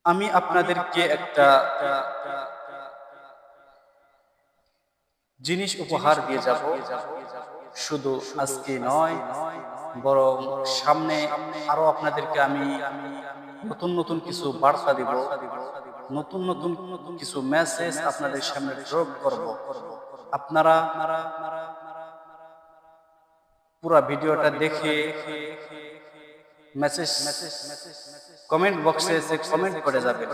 আমি আপনাদেরকে একটা জিনিস উপহার দিয়ে যাব। শুধু আজকে নয়, বরং সামনে আরো আপনাদেরকে আমি নতুন নতুন কিছু বার্তা দিব, নতুন নতুন কিছু মেসেজ আপনাদের সামনে ড্রপ করব। আপনারা পুরো ভিডিওটা দেখে মেসেজ কমেন্ট বক্সে এসে কমেন্ট করে যাবেন।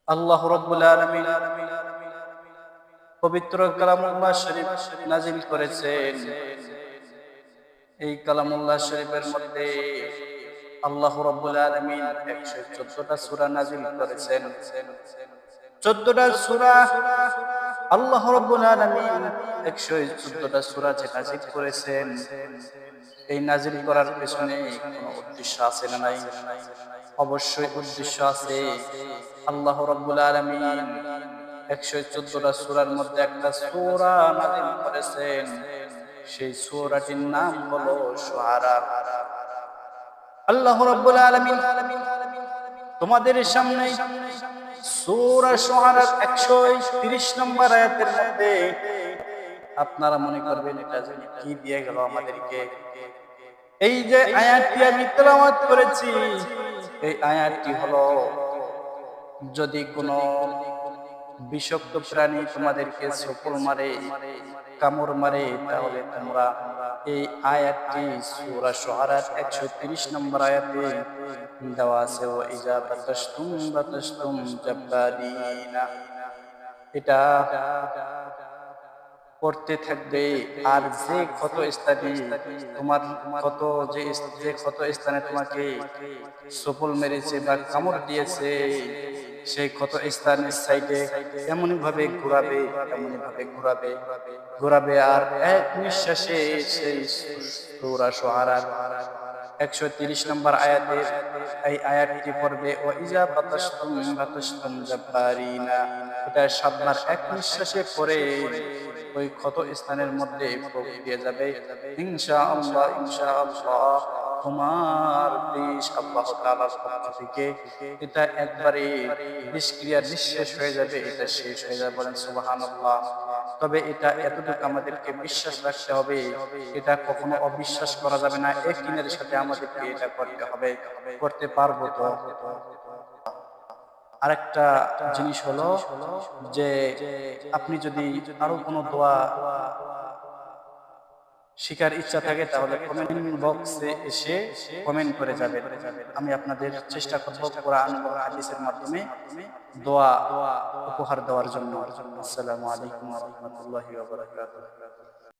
আল্লাহ রাব্বুল আলামিন পবিত্র কালামুল্লাহ শরীফ নাজিল করেছেন। এই কালামুল্লাহ শরীফের মধ্যে আল্লাহ রাব্বুল আলামিন 114টা সূরা নাজিল করেছেন। 14টা সূরা আল্লাহ রাব্বুল আলামিন 114টা সূরা যে নাজিল করেছেন, এই নাজিল করার পেছনে কোনো উদ্দেশ্য আছে না নাই? অবশ্যই উদ্দেশ্য আছে। আল্লাহ রাব্বুল আলামিন 114টা সূরার মধ্যে একটা সূরা নাজিল করেছেন। সেই সূরাটির নাম হলো শুআরা। আল্লাহ রাব্বুল আলামিন তোমাদের সামনে সূরা শুআরার 130 নম্বর আয়াতের মধ্যে আপনারা মনে করবেন এটা জানি কি দিয়ে গেল আমাদেরকে। এই যে আয়াতটি আমি তেলাওয়াত করেছি, এই আয়াতটি হলো, যদি কোনো বিষাক্ত প্রাণী তোমাদেরকে ছোপল মারে, কামড় মারে, তাহলে তোমরা এই আয়াতটি সূরা শুআরার 130 নম্বর আয়াতে দেওয়া আছে, ওয়া ইজা বাতাশতুম জাব্বারিনা, এটা পড়তে থাকবে। আর যে ক্ষত স্থানে তোমার যে ক্ষত স্থানে তোমাকে ছোপল মেরেছে বা কামড় দিয়েছে, সেই ক্ষত স্থানের সাইডে এমনই ভাবে ঘোরাবে আর এক নিঃশ্বাসে সেই সূরা শুআরার 130 নম্বর আয়াতের এই আয়াতটি পড়বে, ওয়া ইজা বাতাশতুম জাব্বারিনা, এটা 7 বার এক নিঃশ্বাসে পড়ে ওই ক্ষত স্থানের মধ্যে ফুঁক দিয়ে যাবে। ইনশাআল্লাহ তোমার দেশ আল্লাহ তাআলার পক্ষ থেকে এটা একবারে নিষ্ক্রিয়া নিঃশেষ হয়ে যাবে, এটা শেষ হয়ে যাবে। বলেন সুবহানাল্লাহ। তবে এটা এতটুকু আমাদেরকে বিশ্বাস রাখতে হবে, এটা কখনো অবিশ্বাস করা যাবে না। ইয়াকিনের সাথে আমাদেরকে এটা করতে হবে। করতে পারবো তো? আরেকটা জিনিস হলো যে আপনি যদি আরো কোনো দোয়া শিকার ইচ্ছা থাকে, তাহলে কমেন্ট বক্সে এসে কমেন্ট করে যাবেন। আমি আপনাদের চেষ্টা করব কোরআন এবং হাদিসের মাধ্যমে দোয়া উপহার দেওয়ার জন্য। আসসালামু আলাইকুম ওয়া রাহমাতুল্লাহি ওয়া বারাকাতুহু।